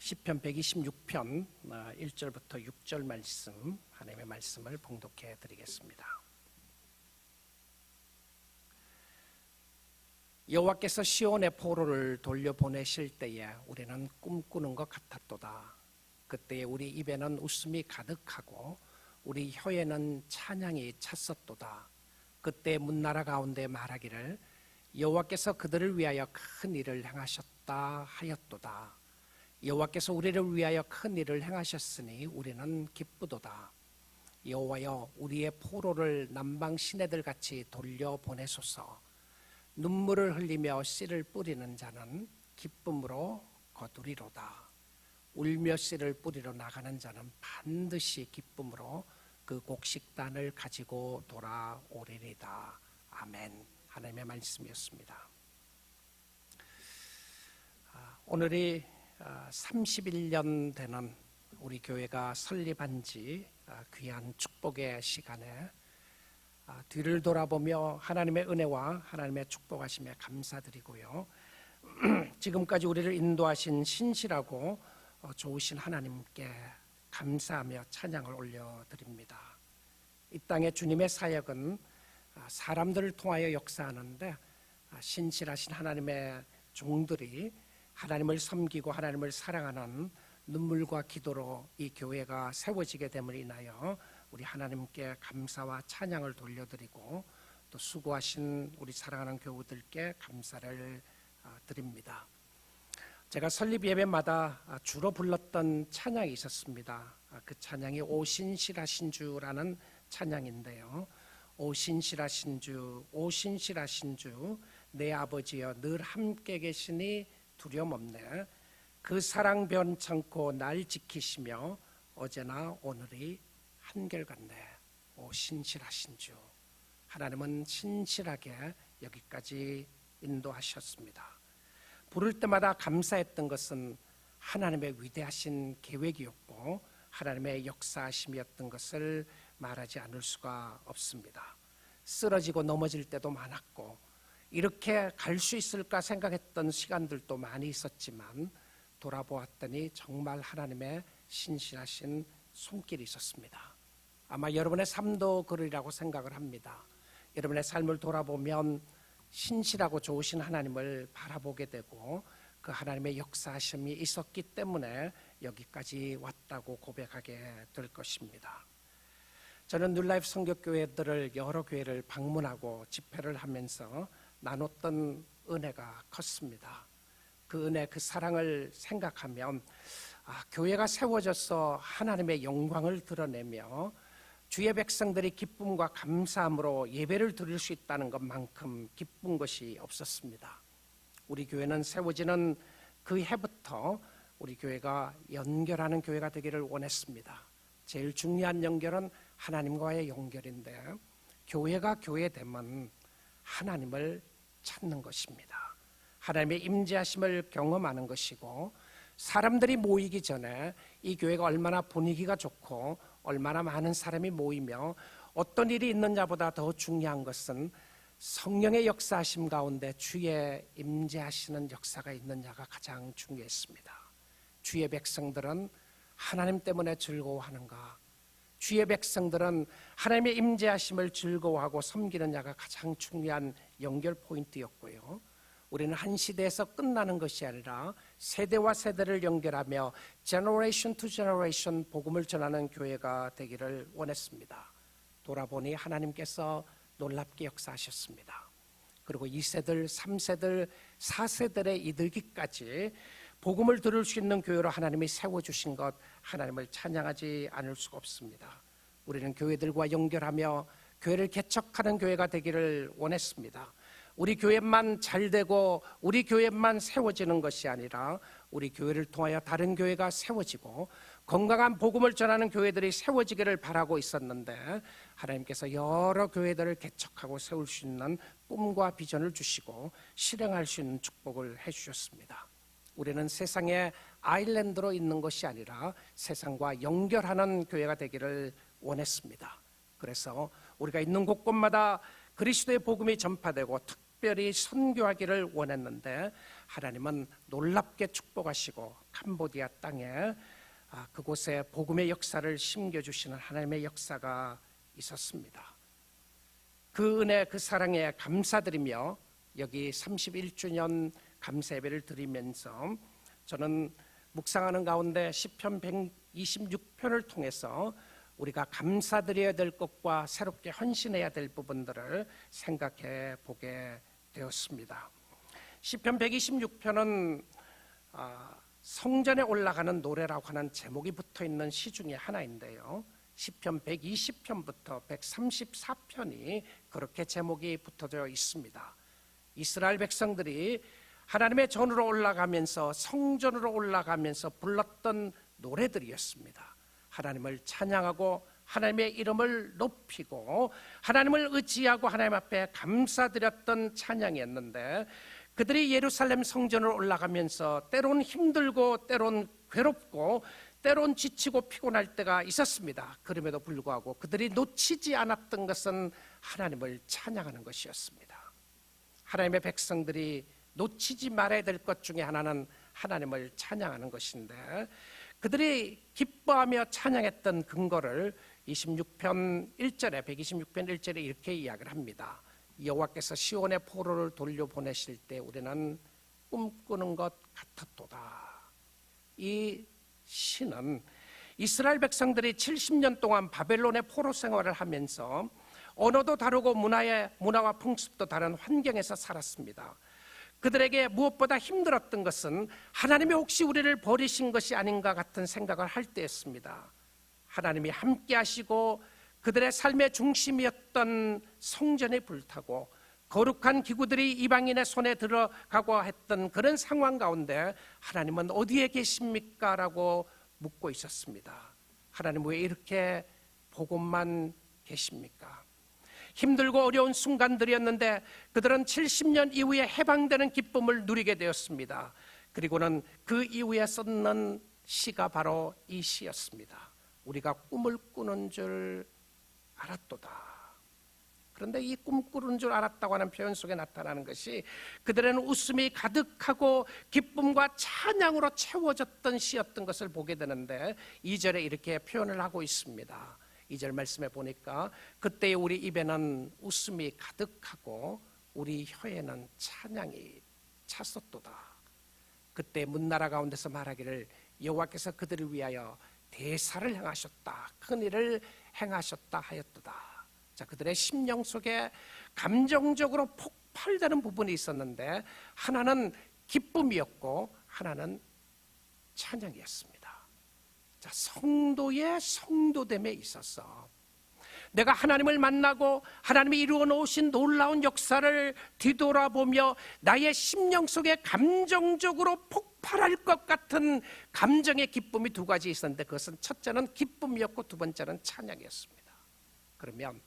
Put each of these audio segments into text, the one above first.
시편 126편 1절부터 6절 말씀, 하나님의 말씀을 봉독해 드리겠습니다. 여호와께서 시온의 포로를 돌려보내실 때에 우리는 꿈꾸는 것 같았도다. 그때에 우리 입에는 웃음이 가득하고 우리 혀에는 찬양이 찼었도다. 그때 문나라 가운데 말하기를 여호와께서 그들을 위하여 큰 일을 행하셨다 하였도다. 여호와께서 우리를 위하여 큰 일을 행하셨으니 우리는 기쁘도다. 여호와여, 우리의 포로를 남방 시내들 같이 돌려보내소서. 눈물을 흘리며 씨를 뿌리는 자는 기쁨으로 거두리로다. 울며 씨를 뿌리러 나가는 자는 반드시 기쁨으로 그 곡식단을 가지고 돌아오리이다. 아멘. 하나님의 말씀이었습니다. 오늘이 31년 되는 우리 교회가 설립한 지 귀한 축복의 시간에 뒤를 돌아보며 하나님의 은혜와 하나님의 축복하심에 감사드리고요. 지금까지 우리를 인도하신 신실하고 좋으신 하나님께 감사하며 찬양을 올려드립니다. 이 땅의 주님의 사역은 사람들을 통하여 역사하는데 신실하신 하나님의 종들이 하나님을 섬기고 하나님을 사랑하는 눈물과 기도로 이 교회가 세워지게 됨을 인하여 우리 하나님께 감사와 찬양을 돌려드리고 또 수고하신 우리 사랑하는 교우들께 감사를 드립니다. 제가 설립 예배마다 주로 불렀던 찬양이 있었습니다. 그 찬양이 오신실하신 주라는 찬양인데요. 오신실하신 주, 오신실하신 주, 내 아버지여 늘 함께 계시니 두려움 없네. 그 사랑 변찮고 날 지키시며 어제나 오늘이 한결같네. 오 신실하신 주, 하나님은 신실하게 여기까지 인도하셨습니다. 부를 때마다 감사했던 것은 하나님의 위대하신 계획이었고 하나님의 역사하심이었던 것을 말하지 않을 수가 없습니다. 쓰러지고 넘어질 때도 많았고 이렇게 갈 수 있을까 생각했던 시간들도 많이 있었지만 돌아보았더니 정말 하나님의 신실하신 손길이 있었습니다. 아마 여러분의 삶도 그러리라고 생각을 합니다. 여러분의 삶을 돌아보면 신실하고 좋으신 하나님을 바라보게 되고 그 하나님의 역사하심이 있었기 때문에 여기까지 왔다고 고백하게 될 것입니다. 저는 뉴라이프 선교교회들을 여러 교회를 방문하고 집회를 하면서 나눴던 은혜가 컸습니다. 그 은혜, 그 사랑을 생각하면 교회가 세워져서 하나님의 영광을 드러내며 주의 백성들이 기쁨과 감사함으로 예배를 드릴 수 있다는 것만큼 기쁜 것이 없었습니다. 우리 교회는 세워지는 그 해부터 우리 교회가 연결하는 교회가 되기를 원했습니다. 제일 중요한 연결은 하나님과의 연결인데 교회가 교회되면 하나님을 찾는 것입니다. 하나님의 임재하심을 경험하는 것이고 사람들이 모이기 전에 이 교회가 얼마나 분위기가 좋고 얼마나 많은 사람이 모이며 어떤 일이 있느냐보다 더 중요한 것은 성령의 역사하심 가운데 주의 임재하시는 역사가 있느냐가 가장 중요했습니다. 주의 백성들은 하나님 때문에 즐거워하는가? 주의 백성들은 하나님의 임재하심을 즐거워하고 섬기느냐가 가장 중요한 연결 포인트였고요. 우리는 한 시대에서 끝나는 것이 아니라 세대와 세대를 연결하며 generation to generation 복음을 전하는 교회가 되기를 원했습니다. 돌아보니 하나님께서 놀랍게 역사하셨습니다. 그리고 2세들, 3세들, 4세들의 이들기까지 복음을 들을 수 있는 교회로 하나님이 세워주신 것, 하나님을 찬양하지 않을 수가 없습니다. 우리는 교회들과 연결하며 교회를 개척하는 교회가 되기를 원했습니다. 우리 교회만 잘되고 우리 교회만 세워지는 것이 아니라 우리 교회를 통하여 다른 교회가 세워지고 건강한 복음을 전하는 교회들이 세워지기를 바라고 있었는데 하나님께서 여러 교회들을 개척하고 세울 수 있는 꿈과 비전을 주시고 실행할 수 있는 축복을 해주셨습니다. 우리는 세상의 아일랜드로 있는 것이 아니라 세상과 연결하는 교회가 되기를 원했습니다. 그래서 우리가 있는 곳곳마다 그리스도의 복음이 전파되고 특별히 선교하기를 원했는데 하나님은 놀랍게 축복하시고 캄보디아 땅에 그곳에 복음의 역사를 심겨주시는 하나님의 역사가 있었습니다. 그 은혜, 그 사랑에 감사드리며 여기 31주년 감사 예배를 드리면서 저는 묵상하는 가운데 시편 126편을 통해서 우리가 감사드려야 될 것과 새롭게 헌신해야 될 부분들을 생각해 보게 되었습니다. 시편 126편은 성전에 올라가는 노래라고 하는 제목이 붙어있는 시 중에 하나인데요, 시편 120편부터 134편이 그렇게 제목이 붙어져 있습니다. 이스라엘 백성들이 하나님의 전으로 올라가면서 성전으로 올라가면서 불렀던 노래들이었습니다. 하나님을 찬양하고 하나님의 이름을 높이고 하나님을 의지하고 하나님 앞에 감사드렸던 찬양이었는데, 그들이 예루살렘 성전으로 올라가면서 때론 힘들고 때론 괴롭고 때론 지치고 피곤할 때가 있었습니다. 그럼에도 불구하고 그들이 놓치지 않았던 것은 하나님을 찬양하는 것이었습니다. 하나님의 백성들이 놓치지 말아야 될 것 중에 하나는 하나님을 찬양하는 것인데, 그들이 기뻐하며 찬양했던 근거를 26편 1절에 126편 1절에 이렇게 이야기를 합니다. 여호와께서 시온의 포로를 돌려보내실 때 우리는 꿈꾸는 것 같았도다. 이 시는 이스라엘 백성들이 70년 동안 바벨론의 포로 생활을 하면서 언어도 다르고 문화와 풍습도 다른 환경에서 살았습니다. 그들에게 무엇보다 힘들었던 것은 하나님이 혹시 우리를 버리신 것이 아닌가 같은 생각을 할 때였습니다. 하나님이 함께 하시고 그들의 삶의 중심이었던 성전에 불타고 거룩한 기구들이 이방인의 손에 들어가고 했던 그런 상황 가운데 하나님은 어디에 계십니까? 라고 묻고 있었습니다. 하나님 왜 이렇게 보고만 계십니까? 힘들고 어려운 순간들이었는데 그들은 70년 이후에 해방되는 기쁨을 누리게 되었습니다. 그리고는 그 이후에 썼는 시가 바로 이 시였습니다. 우리가 꿈을 꾸는 줄 알았도다. 그런데 이 꿈꾸는 줄 알았다고 하는 표현 속에 나타나는 것이 그들은 웃음이 가득하고 기쁨과 찬양으로 채워졌던 시였던 것을 보게 되는데, 2절에 이렇게 표현을 하고 있습니다. 2절 말씀에 보니까 그때 우리 입에는 웃음이 가득하고 우리 혀에는 찬양이 찼었도다. 그때 문나라 가운데서 말하기를 여호와께서 그들을 위하여 대사를 행하셨다, 큰 일을 행하셨다 하였도다. 자, 그들의 심령 속에 감정적으로 폭발되는 부분이 있었는데 하나는 기쁨이었고 하나는 찬양이었습니다. 자, 성도의 성도됨에 있어서 내가 하나님을 만나고 하나님이 이루어 놓으신 놀라운 역사를 뒤돌아보며 나의 심령 속에 감정적으로 폭발할 것 같은 감정의 기쁨이 두 가지 있었는데, 그것은 첫째는 기쁨이었고 두 번째는 찬양이었습니다. 그러면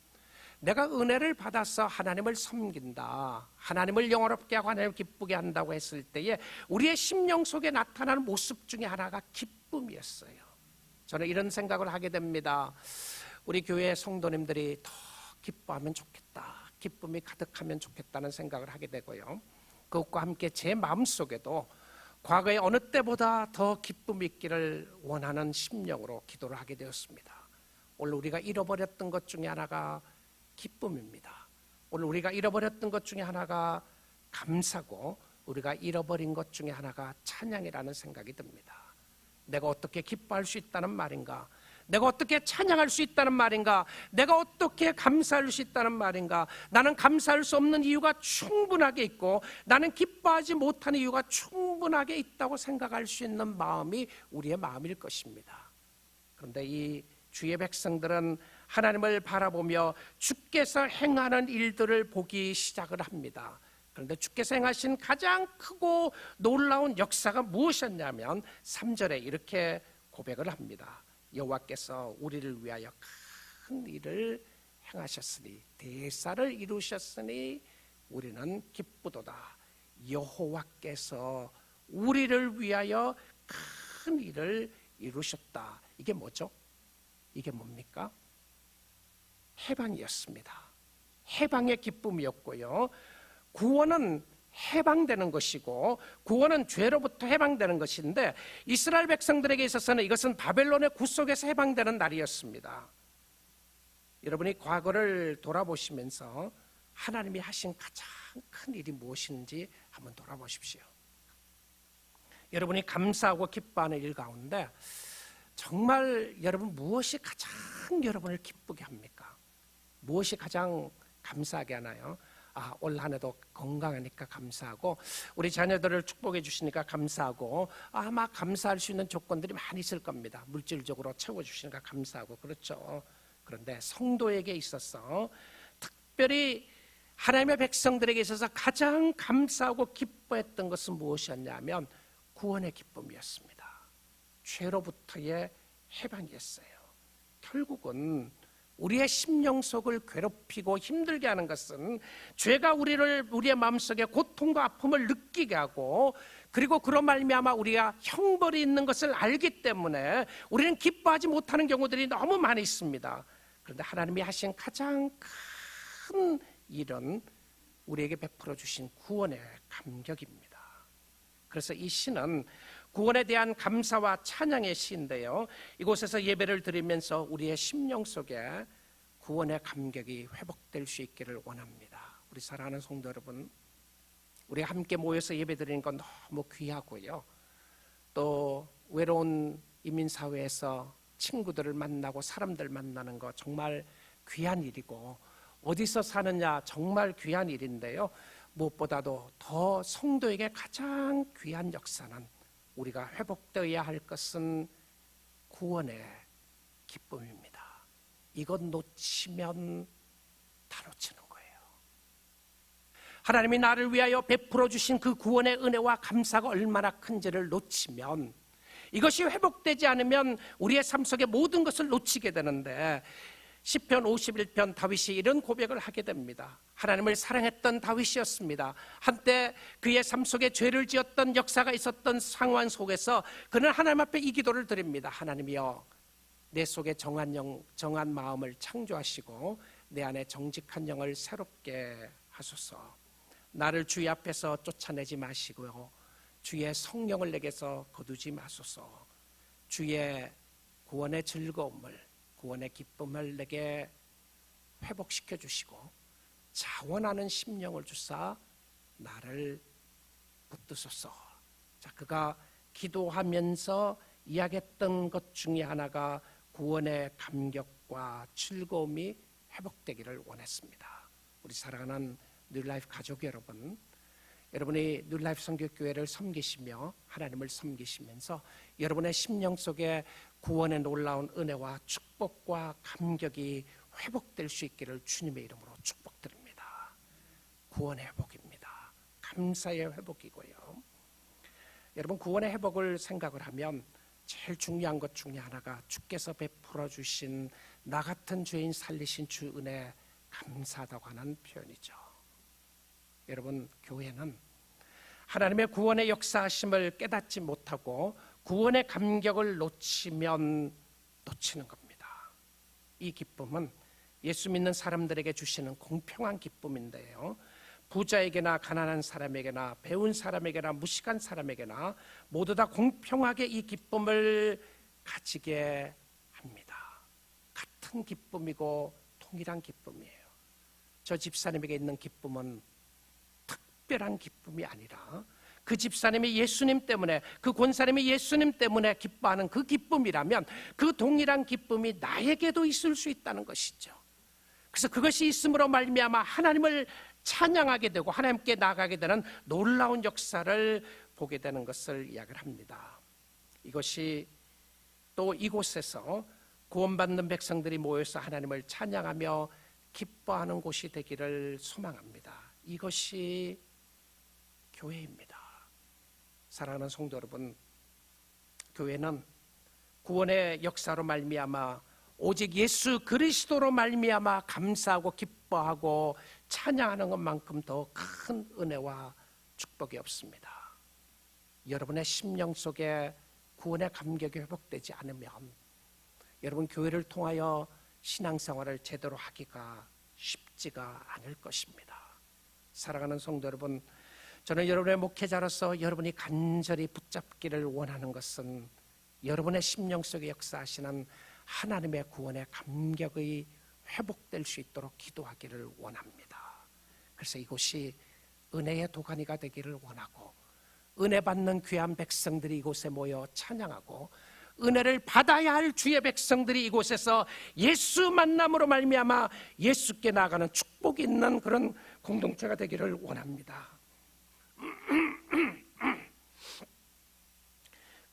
내가 은혜를 받아서 하나님을 섬긴다, 하나님을 영화롭게 하고 하나님을 기쁘게 한다고 했을 때에 우리의 심령 속에 나타나는 모습 중에 하나가 기쁨이었어요. 저는 이런 생각을 하게 됩니다. 우리 교회 성도님들이 더 기뻐하면 좋겠다, 기쁨이 가득하면 좋겠다는 생각을 하게 되고요, 그것과 함께 제 마음속에도 과거의 어느 때보다 더 기쁨이 있기를 원하는 심령으로 기도를 하게 되었습니다. 오늘 우리가 잃어버렸던 것 중에 하나가 기쁨입니다. 오늘 우리가 잃어버렸던 것 중에 하나가 감사고 우리가 잃어버린 것 중에 하나가 찬양이라는 생각이 듭니다. 내가 어떻게 기뻐할 수 있다는 말인가? 내가 어떻게 찬양할 수 있다는 말인가? 내가 어떻게 감사할 수 있다는 말인가? 나는 감사할 수 없는 이유가 충분하게 있고 나는 기뻐하지 못하는 이유가 충분하게 있다고 생각할 수 있는 마음이 우리의 마음일 것입니다. 그런데 이 주의 백성들은 하나님을 바라보며 주께서 행하는 일들을 보기 시작을 합니다. 그런데 주께서 행하신 가장 크고 놀라운 역사가 무엇이었냐면 3절에 이렇게 고백을 합니다. 여호와께서 우리를 위하여 큰 일을 행하셨으니, 대사를 이루셨으니 우리는 기쁘도다. 여호와께서 우리를 위하여 큰 일을 이루셨다. 이게 뭐죠? 이게 뭡니까? 해방이었습니다. 해방의 기쁨이었고요, 구원은 해방되는 것이고 구원은 죄로부터 해방되는 것인데 이스라엘 백성들에게 있어서는 이것은 바벨론의 구속에서 해방되는 날이었습니다. 여러분이 과거를 돌아보시면서 하나님이 하신 가장 큰 일이 무엇인지 한번 돌아보십시오. 여러분이 감사하고 기뻐하는 일 가운데 정말 여러분 무엇이 가장 여러분을 기쁘게 합니까? 무엇이 가장 감사하게 하나요? 올 한 해도 건강하니까 감사하고 우리 자녀들을 축복해 주시니까 감사하고 아마 감사할 수 있는 조건들이 많이 있을 겁니다. 물질적으로 채워주시니까 감사하고 그렇죠. 그런데 성도에게 있어서 특별히 하나님의 백성들에게 있어서 가장 감사하고 기뻐했던 것은 무엇이었냐면 구원의 기쁨이었습니다. 죄로부터의 해방이었어요. 결국은 우리의 심령 속을 괴롭히고 힘들게 하는 것은 죄가 우리의 마음속에 고통과 아픔을 느끼게 하고 그리고 그로 말미암아 우리가 형벌이 있는 것을 알기 때문에 우리는 기뻐하지 못하는 경우들이 너무 많이 있습니다. 그런데 하나님이 하신 가장 큰 일은 우리에게 베풀어 주신 구원의 감격입니다. 그래서 이 시는 구원에 대한 감사와 찬양의 시인데요, 이곳에서 예배를 드리면서 우리의 심령 속에 구원의 감격이 회복될 수 있기를 원합니다. 우리 사랑하는 성도 여러분, 우리 함께 모여서 예배 드리는 건 너무 귀하고요, 또 외로운 이민사회에서 친구들을 만나고 사람들 만나는 거 정말 귀한 일이고 어디서 사느냐 정말 귀한 일인데요, 무엇보다도 더 성도에게 가장 귀한 역사는 우리가 회복되어야 할 것은 구원의 기쁨입니다. 이것 놓치면 다 놓치는 거예요. 하나님이 나를 위하여 베풀어 주신 그 구원의 은혜와 감사가 얼마나 큰지를 놓치면, 이것이 회복되지 않으면 우리의 삶 속의 모든 것을 놓치게 되는데, 시편 51편 다윗이 이런 고백을 하게 됩니다. 하나님을 사랑했던 다윗이었습니다. 한때 그의 삶 속에 죄를 지었던 역사가 있었던 상황 속에서 그는 하나님 앞에 이 기도를 드립니다. 하나님이여, 내 속에 정한 마음을 창조하시고 내 안에 정직한 영을 새롭게 하소서. 나를 주의 앞에서 쫓아내지 마시고요, 주의 성령을 내게서 거두지 마소서. 주의 구원의 즐거움을, 구원의 기쁨을 내게 회복시켜 주시고 자원하는 심령을 주사 나를 붙드소서. 자, 그가 기도하면서 이야기했던 것 중에 하나가 구원의 감격과 즐거움이 회복되기를 원했습니다. 우리 사랑하는 뉴라이프 가족 여러분, 여러분이 뉴라이프 선교교회를 섬기시며 하나님을 섬기시면서 여러분의 심령 속에 구원의 놀라운 은혜와 축복과 감격이 회복될 수 있기를 주님의 이름으로 축복드립니다. 구원의 회복입니다. 감사의 회복이고요. 여러분, 구원의 회복을 생각을 하면 제일 중요한 것 중에 하나가 주께서 베풀어 주신 나 같은 죄인 살리신 주 은혜 감사하다고 하는 표현이죠. 여러분, 교회는 하나님의 구원의 역사하심을 깨닫지 못하고 구원의 감격을 놓치면 놓치는 겁니다. 이 기쁨은 예수 믿는 사람들에게 주시는 공평한 기쁨인데요, 부자에게나 가난한 사람에게나 배운 사람에게나 무식한 사람에게나 모두 다 공평하게 이 기쁨을 가지게 합니다. 같은 기쁨이고 동일한 기쁨이에요. 저 집사님에게 있는 기쁨은 특별한 기쁨이 아니라 그 집사님이 예수님 때문에, 그 권사님이 예수님 때문에 기뻐하는 그 기쁨이라면 그 동일한 기쁨이 나에게도 있을 수 있다는 것이죠. 그래서 그것이 있음으로 말미암아 하나님을 찬양하게 되고 하나님께 나아가게 되는 놀라운 역사를 보게 되는 것을 이야기를 합니다. 이것이 또 이곳에서 구원받는 백성들이 모여서 하나님을 찬양하며 기뻐하는 곳이 되기를 소망합니다. 이것이 교회입니다. 사랑하는 성도 여러분, 교회는 구원의 역사로 말미암아 오직 예수 그리스도로 말미암아 감사하고 기뻐하고 찬양하는 것만큼 더 큰 은혜와 축복이 없습니다. 여러분의 심령 속에 구원의 감격이 회복되지 않으면 여러분 교회를 통하여 신앙생활을 제대로 하기가 쉽지가 않을 것입니다. 사랑하는 성도 여러분, 저는 여러분의 목회자로서 여러분이 간절히 붙잡기를 원하는 것은 여러분의 심령 속에 역사하시는 하나님의 구원의 감격의 회복될 수 있도록 기도하기를 원합니다. 그래서 이곳이 은혜의 도가니가 되기를 원하고, 은혜 받는 귀한 백성들이 이곳에 모여 찬양하고, 은혜를 받아야 할 주의 백성들이 이곳에서 예수 만남으로 말미암아 예수께 나아가는 축복이 있는 그런 공동체가 되기를 원합니다.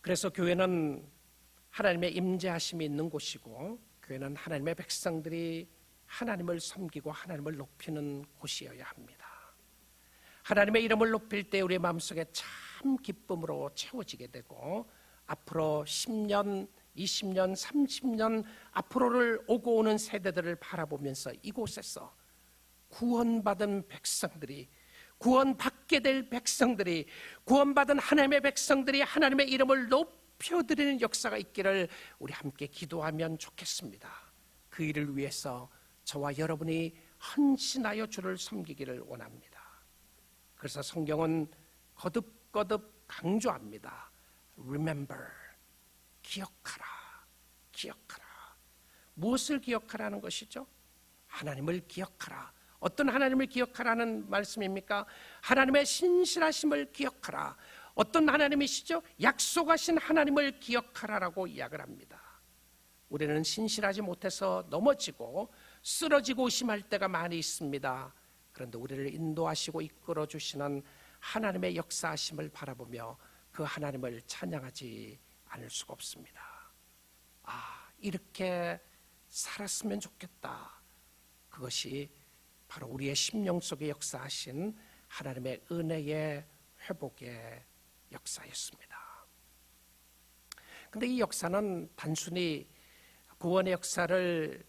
그래서 교회는 하나님의 임재하심이 있는 곳이고, 교회는 하나님의 백성들이 하나님을 섬기고 하나님을 높이는 곳이어야 합니다. 하나님의 이름을 높일 때 우리 마음속에 참 기쁨으로 채워지게 되고, 앞으로 10년, 20년, 30년 앞으로를 오고 오는 세대들을 바라보면서 이곳에서 구원받은 백성들이, 구원받게 될 백성들이, 구원받은 하나님의 백성들이 하나님의 이름을 높여드리는 역사가 있기를 우리 함께 기도하면 좋겠습니다. 그 일을 위해서 저와 여러분이 헌신하여 주를 섬기기를 원합니다. 그래서 성경은 거듭거듭 강조합니다. Remember, 기억하라, 기억하라. 무엇을 기억하라는 것이죠? 하나님을 기억하라. 어떤 하나님을 기억하라는 말씀입니까? 하나님의 신실하심을 기억하라. 어떤 하나님이시죠? 약속하신 하나님을 기억하라라고 이야기를 합니다. 우리는 신실하지 못해서 넘어지고 쓰러지고 의심할 때가 많이 있습니다. 그런데 우리를 인도하시고 이끌어 주시는 하나님의 역사하심을 바라보며 그 하나님을 찬양하지 않을 수가 없습니다. 이렇게 살았으면 좋겠다. 그것이 바로 우리의 심령 속에 역사하신 하나님의 은혜의 회복의 역사였습니다. 그런데 이 역사는 단순히 구원의 역사를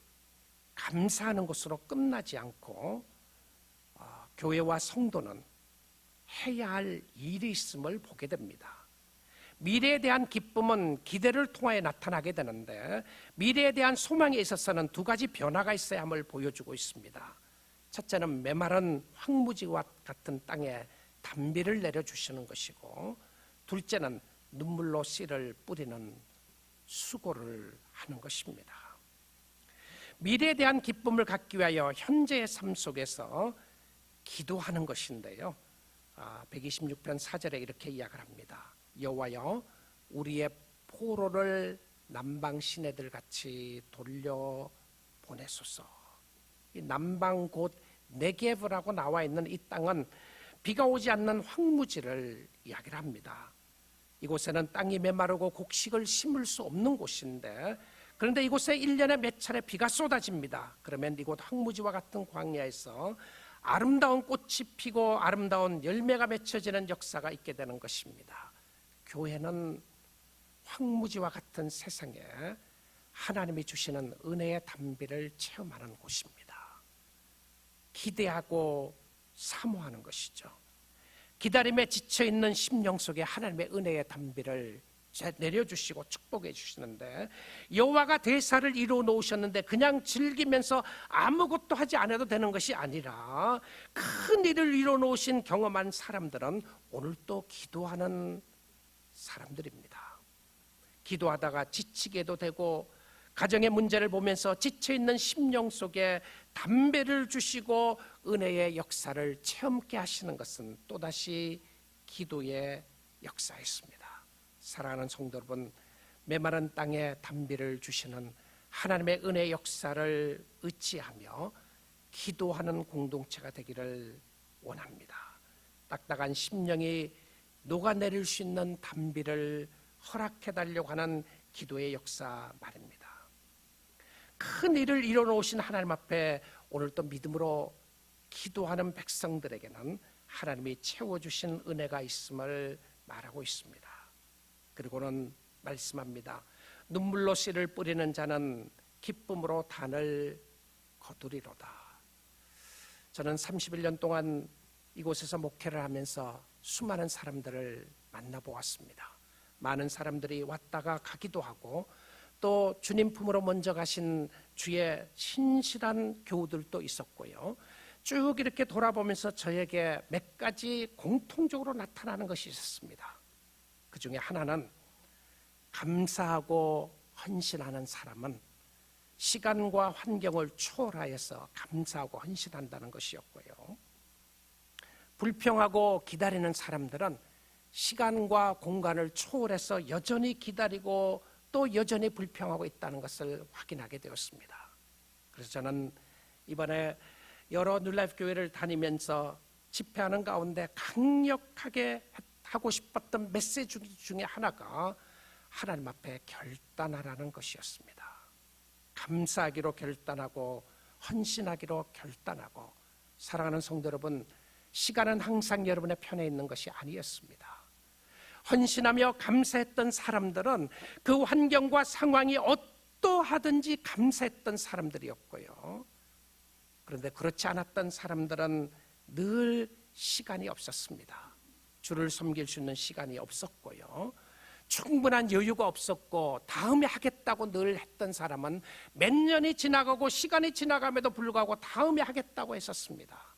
감사하는 것으로 끝나지 않고, 교회와 성도는 해야 할 일이 있음을 보게 됩니다. 미래에 대한 기쁨은 기대를 통하여 나타나게 되는데, 미래에 대한 소망에 있어서는 두 가지 변화가 있어야 함을 보여주고 있습니다. 첫째는 메마른 황무지와 같은 땅에 단비를 내려주시는 것이고, 둘째는 눈물로 씨를 뿌리는 수고를 하는 것입니다. 미래에 대한 기쁨을 갖기 위하여 현재의 삶 속에서 기도하는 것인데요, 126편 4절에 이렇게 이야기를 합니다. 여호와여, 우리의 포로를 남방 시내들 같이 돌려 보내소서. 이 남방 곧 네게브라고 나와 있는 이 땅은 비가 오지 않는 황무지를 이야기를 합니다. 이곳에는 땅이 메마르고 곡식을 심을 수 없는 곳인데, 그런데 이곳에 1년에 몇 차례 비가 쏟아집니다. 그러면 이곳 황무지와 같은 광야에서 아름다운 꽃이 피고 아름다운 열매가 맺혀지는 역사가 있게 되는 것입니다. 교회는 황무지와 같은 세상에 하나님이 주시는 은혜의 단비를 체험하는 곳입니다. 기대하고 사모하는 것이죠. 기다림에 지쳐있는 심령 속에 하나님의 은혜의 단비를 내려주시고 축복해 주시는데, 여호와가 대사를 이루어 놓으셨는데 그냥 즐기면서 아무것도 하지 않아도 되는 것이 아니라, 큰 일을 이루어 놓으신 경험한 사람들은 오늘 또 기도하는 사람들입니다. 기도하다가 지치게도 되고, 가정의 문제를 보면서 지쳐있는 심령 속에 담배를 주시고 은혜의 역사를 체험케 하시는 것은 또다시 기도의 역사였습니다. 사랑하는 성도 여러분, 메마른 땅에 단비를 주시는 하나님의 은혜의 역사를 의지하며 기도하는 공동체가 되기를 원합니다. 딱딱한 심령이 녹아내릴 수 있는 단비를 허락해달라고 하는 기도의 역사 말입니다. 큰 일을 이뤄놓으신 하나님 앞에 오늘 또 믿음으로 기도하는 백성들에게는 하나님이 채워주신 은혜가 있음을 말하고 있습니다. 그리고는 말씀합니다. 눈물로 씨를 뿌리는 자는 기쁨으로 단을 거두리로다. 저는 31년 동안 이곳에서 목회를 하면서 수많은 사람들을 만나보았습니다. 많은 사람들이 왔다가 가기도 하고, 또 주님 품으로 먼저 가신 주의 신실한 교우들도 있었고요, 쭉 이렇게 돌아보면서 저에게 몇 가지 공통적으로 나타나는 것이 있었습니다. 그 중에 하나는 감사하고 헌신하는 사람은 시간과 환경을 초월하여서 감사하고 헌신한다는 것이었고요. 불평하고 기다리는 사람들은 시간과 공간을 초월해서 여전히 기다리고 또 여전히 불평하고 있다는 것을 확인하게 되었습니다. 그래서 저는 이번에 여러 뉴라이프 교회를 다니면서 집회하는 가운데 강력하게 하고 싶었던 메시지 중에 하나가 하나님 앞에 결단하라는 것이었습니다. 감사하기로 결단하고 헌신하기로 결단하고. 사랑하는 성도 여러분, 시간은 항상 여러분의 편에 있는 것이 아니었습니다. 헌신하며 감사했던 사람들은 그 환경과 상황이 어떠하든지 감사했던 사람들이었고요. 그런데 그렇지 않았던 사람들은 늘 시간이 없었습니다. 주를 섬길 수 있는 시간이 없었고요. 충분한 여유가 없었고 다음에 하겠다고 늘 했던 사람은 몇 년이 지나가고 시간이 지나감에도 불구하고 다음에 하겠다고 했었습니다.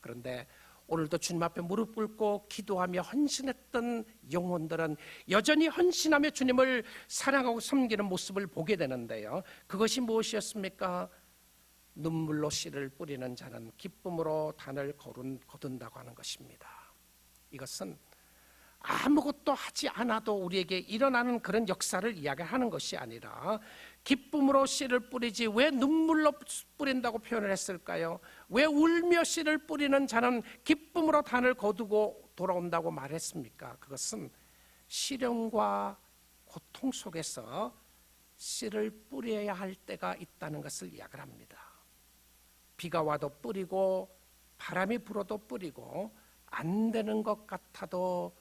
그런데 오늘도 주님 앞에 무릎 꿇고 기도하며 헌신했던 영혼들은 여전히 헌신하며 주님을 사랑하고 섬기는 모습을 보게 되는데요. 그것이 무엇이었습니까? 눈물로 씨를 뿌리는 자는 기쁨으로 단을 거둔다고 하는 것입니다. 이것은 아무것도 하지 않아도 우리에게 일어나는 그런 역사를 이야기하는 것이 아니라 기쁨으로 씨를 뿌리지 왜 눈물로 뿌린다고 표현을 했을까요? 왜 울며 씨를 뿌리는 자는 기쁨으로 단을 거두고 돌아온다고 말했습니까? 그것은 시련과 고통 속에서 씨를 뿌려야 할 때가 있다는 것을 이야기를 합니다. 비가 와도 뿌리고 바람이 불어도 뿌리고 안 되는 것 같아도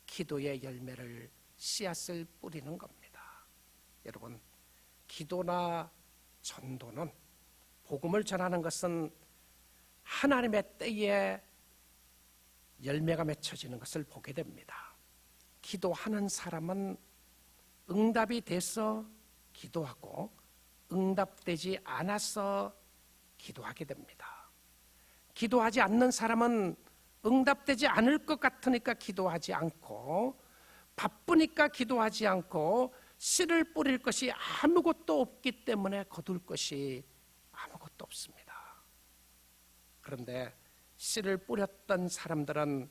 기도의 열매를 씨앗을 뿌리는 겁니다. 여러분, 기도나 전도는 복음을 전하는 것은 하나님의 때에 열매가 맺혀지는 것을 보게 됩니다. 기도하는 사람은 응답이 돼서 기도하고 응답되지 않아서 기도하게 됩니다. 기도하지 않는 사람은 응답되지 않을 것 같으니까 기도하지 않고 바쁘니까 기도하지 않고 씨를 뿌릴 것이 아무것도 없기 때문에 거둘 것이 아무것도 없습니다. 그런데 씨를 뿌렸던 사람들은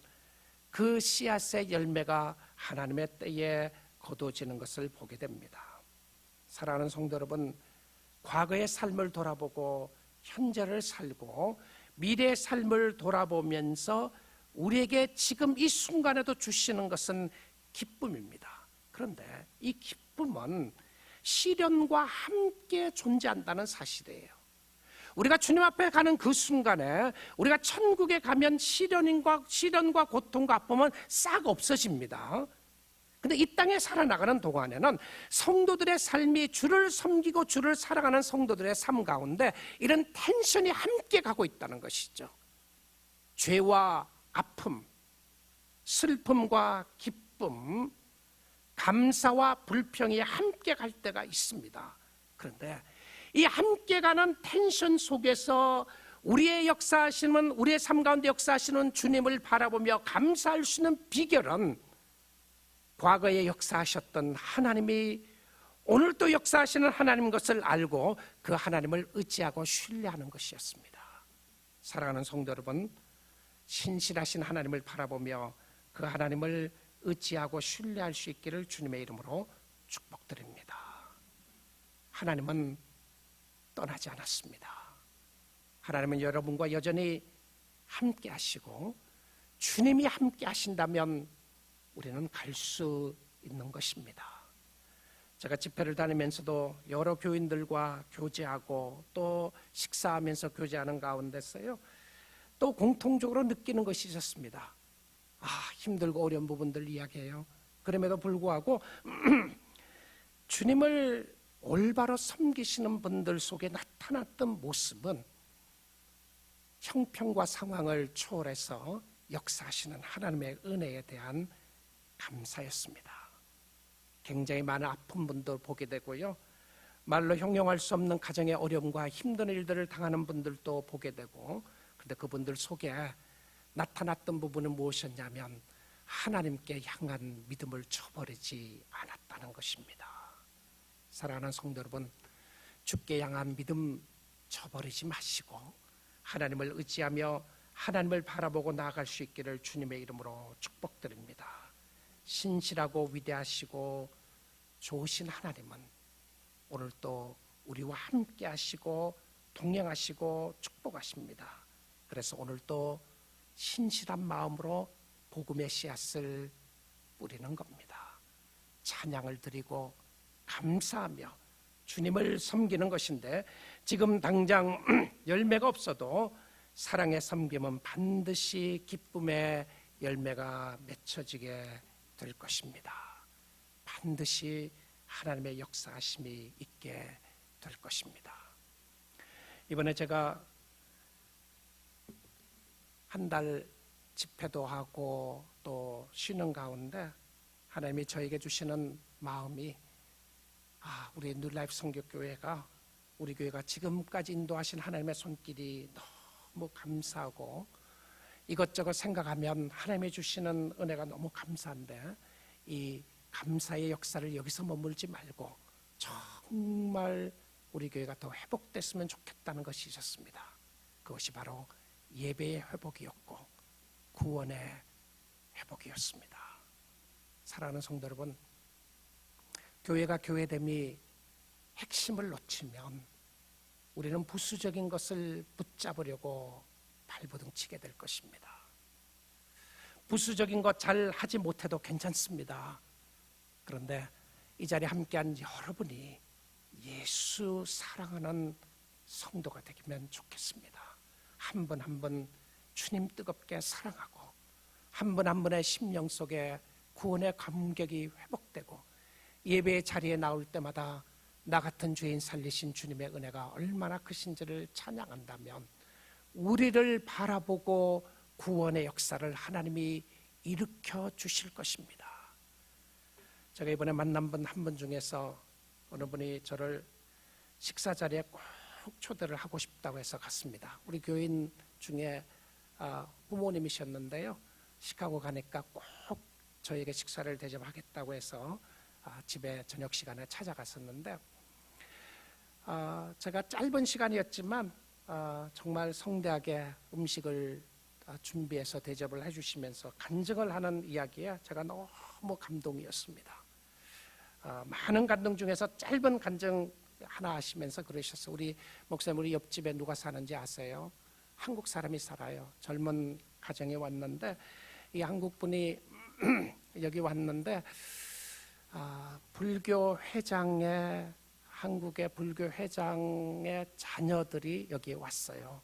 그 씨앗의 열매가 하나님의 때에 거두어지는 것을 보게 됩니다. 사랑하는 성도 여러분, 과거의 삶을 돌아보고 현재를 살고 미래의 삶을 돌아보면서 우리에게 지금 이 순간에도 주시는 것은 기쁨입니다. 그런데 이 기쁨은 시련과 함께 존재한다는 사실이에요. 우리가 주님 앞에 가는 그 순간에 우리가 천국에 가면 시련과 고통과 아픔은 싹 없어집니다. 근데 이 땅에 살아나가는 동안에는 성도들의 삶이 주를 섬기고 주를 사랑하는 성도들의 삶 가운데 이런 텐션이 함께 가고 있다는 것이죠. 죄와 아픔, 슬픔과 기쁨, 감사와 불평이 함께 갈 때가 있습니다. 그런데 이 함께 가는 텐션 속에서 우리의 역사하시는, 우리의 삶 가운데 역사하시는 주님을 바라보며 감사할 수 있는 비결은 과거에 역사하셨던 하나님이 오늘도 역사하시는 하나님 것을 알고 그 하나님을 의지하고 신뢰하는 것이었습니다. 사랑하는 성도 여러분, 신실하신 하나님을 바라보며 그 하나님을 의지하고 신뢰할 수 있기를 주님의 이름으로 축복드립니다. 하나님은 떠나지 않았습니다. 하나님은 여러분과 여전히 함께 하시고 주님이 함께 하신다면 우리는 갈 수 있는 것입니다. 제가 집회를 다니면서도 여러 교인들과 교제하고 또 식사하면서 교제하는 가운데서요, 또 공통적으로 느끼는 것이 있었습니다. 힘들고 어려운 부분들 이야기해요. 그럼에도 불구하고 주님을 올바로 섬기시는 분들 속에 나타났던 모습은 형편과 상황을 초월해서 역사하시는 하나님의 은혜에 대한 감사였습니다. 굉장히 많은 아픈 분들 보게 되고요, 말로 형용할 수 없는 가정의 어려움과 힘든 일들을 당하는 분들도 보게 되고, 그런데 그분들 속에 나타났던 부분은 무엇이었냐면 하나님께 향한 믿음을 저버리지 않았다는 것입니다. 사랑하는 성도 여러분, 주께 향한 믿음 저버리지 마시고 하나님을 의지하며 하나님을 바라보고 나아갈 수 있기를 주님의 이름으로 축복드립니다. 신실하고 위대하시고 좋으신 하나님은 오늘도 우리와 함께 하시고 동행하시고 축복하십니다. 그래서 오늘도 신실한 마음으로 복음의 씨앗을 뿌리는 겁니다. 찬양을 드리고 감사하며 주님을 섬기는 것인데, 지금 당장 열매가 없어도 사랑의 섬김은 반드시 기쁨의 열매가 맺혀지게 될 것입니다. 반드시 하나님의 역사하심이 있게 될 것입니다. 이번에 제가 한 달 집회도 하고 또 쉬는 가운데 하나님이 저에게 주시는 마음이, 우리 뉴라이프 선교교회가, 우리 교회가 지금까지 인도하신 하나님의 손길이 너무 감사하고 이것저것 생각하면 하나님이 주시는 은혜가 너무 감사한데, 이 감사의 역사를 여기서 머물지 말고 정말 우리 교회가 더 회복됐으면 좋겠다는 것이 있었습니다. 그것이 바로 예배의 회복이었고 구원의 회복이었습니다. 사랑하는 성도 여러분, 교회가 교회됨이 핵심을 놓치면 우리는 부수적인 것을 붙잡으려고 발버둥치게 될 것입니다. 부수적인 것 잘 하지 못해도 괜찮습니다. 그런데 이 자리에 함께한 여러분이 예수 사랑하는 성도가 되면 좋겠습니다. 한 분 한 분 주님 뜨겁게 사랑하고 한 분 한 분의 심령 속에 구원의 감격이 회복되고 예배의 자리에 나올 때마다 나 같은 죄인 살리신 주님의 은혜가 얼마나 크신지를 찬양한다면 우리를 바라보고 구원의 역사를 하나님이 일으켜 주실 것입니다. 제가 이번에 만난 분 한 분 중에서 어느 분이 저를 식사 자리에 꼭 초대를 하고 싶다고 해서 갔습니다. 우리 교인 중에 부모님이셨는데요, 시카고 가니까 꼭 저에게 식사를 대접하겠다고 해서 집에 저녁 시간에 찾아갔었는데, 제가 짧은 시간이었지만 정말 성대하게 음식을 준비해서 대접을 해주시면서 간증을 하는 이야기에 제가 너무 감동이었습니다. 많은 간증 중에서 짧은 간증 하나 하시면서 그러셨어요. 우리 목사님, 우리 옆집에 누가 사는지 아세요? 한국 사람이 살아요. 젊은 가정에 왔는데 이 한국 분이 여기 왔는데 불교 회장의, 한국의 불교 회장의 자녀들이 여기에 왔어요.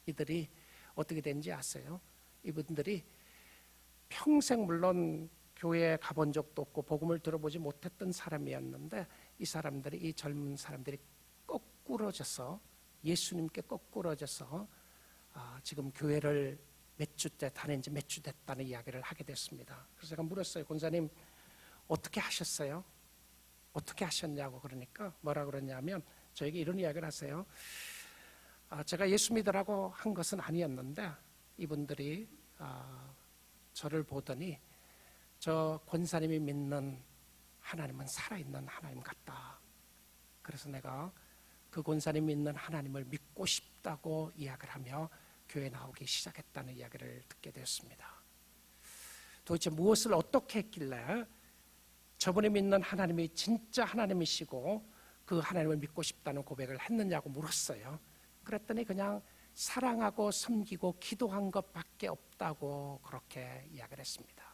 이들이 어떻게 된지 아세요? 이분들이 평생 물론 교회에 가본 적도 없고 복음을 들어보지 못했던 사람이었는데 이 사람들이, 이 젊은 사람들이 거꾸러져서 예수님께 거꾸러져서 지금 교회를 몇 주째 다닌 지 몇 주 됐다는 이야기를 하게 됐습니다. 그래서 제가 물었어요. 권사님 어떻게 하셨어요? 어떻게 하셨냐고. 그러니까 뭐라 그러냐면 저에게 이런 이야기를 하세요. 제가 예수 믿으라고 한 것은 아니었는데 이분들이 저를 보더니 저 권사님이 믿는 하나님은 살아있는 하나님 같다. 그래서 내가 그 권사님 믿는 하나님을 믿고 싶다고 이야기를 하며 교회에 나오기 시작했다는 이야기를 듣게 되었습니다. 도대체 무엇을 어떻게 했길래 저분이 믿는 하나님이 진짜 하나님이시고 그 하나님을 믿고 싶다는 고백을 했느냐고 물었어요. 그랬더니 그냥 사랑하고 섬기고 기도한 것밖에 없다고 그렇게 이야기를 했습니다.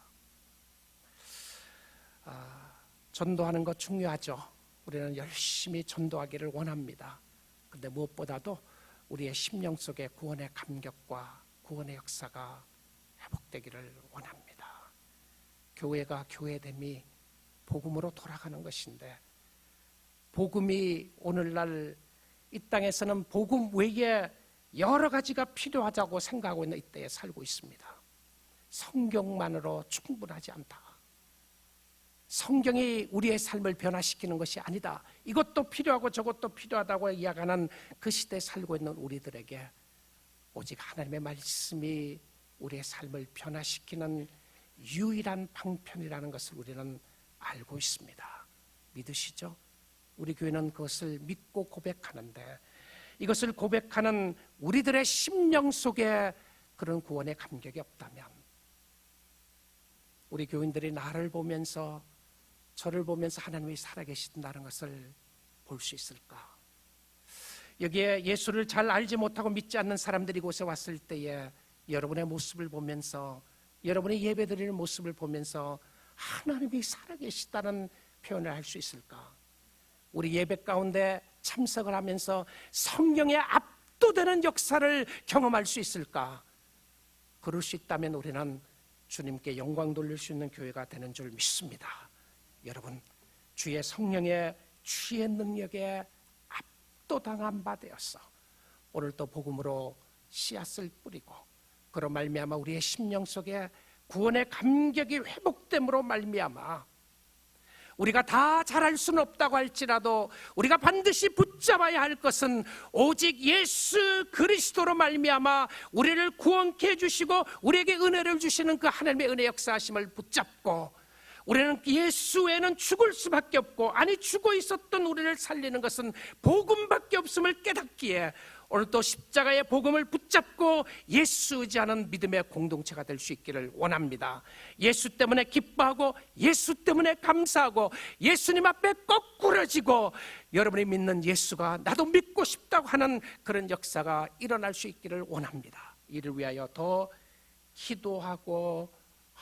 전도하는 것 중요하죠. 우리는 열심히 전도하기를 원합니다. 그런데 무엇보다도 우리의 심령 속에 구원의 감격과 구원의 역사가 회복되기를 원합니다. 교회가 교회됨이 복음으로 돌아가는 것인데, 복음이 오늘날 이 땅에서는 복음 외에 여러 가지가 필요하다고 생각하고 있는 이때에 살고 있습니다. 성경만으로 충분하지 않다. 성경이 우리의 삶을 변화시키는 것이 아니다. 이것도 필요하고 저것도 필요하다고 이야기하는 그 시대에 살고 있는 우리들에게 오직 하나님의 말씀이 우리의 삶을 변화시키는 유일한 방편이라는 것을 우리는 알고 있습니다. 믿으시죠? 우리 교회는 그것을 믿고 고백하는데, 이것을 고백하는 우리들의 심령 속에 그런 구원의 감격이 없다면, 우리 교인들이 나를 보면서, 저를 보면서 하나님이 살아계신다는 것을 볼 수 있을까? 여기에 예수를 잘 알지 못하고 믿지 않는 사람들이 이곳에 왔을 때에 여러분의 모습을 보면서, 여러분의 예배드리는 모습을 보면서 하나님이 살아계시다는 표현을 할 수 있을까? 우리 예배 가운데 참석을 하면서 성령의 압도되는 역사를 경험할 수 있을까? 그럴 수 있다면 우리는 주님께 영광 돌릴 수 있는 교회가 되는 줄 믿습니다. 여러분, 주의 성령의 주의 능력에 압도당한 바 되어서 오늘 또 복음으로 씨앗을 뿌리고, 그로 말미암아 우리의 심령 속에 구원의 감격이 회복됨으로 말미암아 우리가 다 잘할 수는 없다고 할지라도 우리가 반드시 붙잡아야 할 것은 오직 예수 그리스도로 말미암아 우리를 구원케 해주시고 우리에게 은혜를 주시는 그 하나님의 은혜 역사하심을 붙잡고, 우리는 예수 외에는 죽을 수밖에 없고, 아니 죽어 있었던 우리를 살리는 것은 복음밖에 없음을 깨닫기에 오늘 또 십자가의 복음을 붙잡고 예수 의지하는 믿음의 공동체가 될 수 있기를 원합니다. 예수 때문에 기뻐하고, 예수 때문에 감사하고, 예수님 앞에 거꾸러지고, 여러분이 믿는 예수가 나도 믿고 싶다고 하는 그런 역사가 일어날 수 있기를 원합니다. 이를 위하여 더 기도하고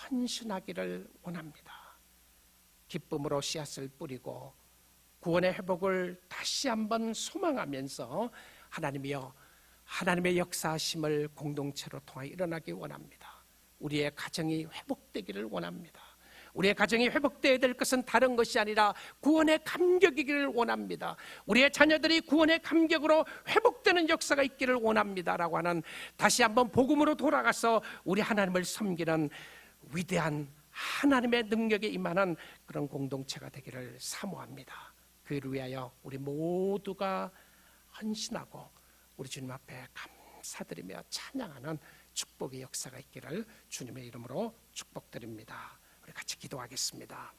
헌신하기를 원합니다. 기쁨으로 씨앗을 뿌리고 구원의 회복을 다시 한번 소망하면서 하나님이여, 하나님의 역사하심을 공동체로 통하여 일어나기 원합니다. 우리의 가정이 회복되기를 원합니다. 우리의 가정이 회복되어야 될 것은 다른 것이 아니라 구원의 감격이기를 원합니다. 우리의 자녀들이 구원의 감격으로 회복되는 역사가 있기를 원합니다라고 하는, 다시 한번 복음으로 돌아가서 우리 하나님을 섬기는 위대한 하나님의 능력에 임하는 그런 공동체가 되기를 사모합니다. 그를 위하여 우리 모두가 헌신하고 우리 주님 앞에 감사드리며 찬양하는 축복의 역사가 있기를 주님의 이름으로 축복드립니다. 우리 같이 기도하겠습니다.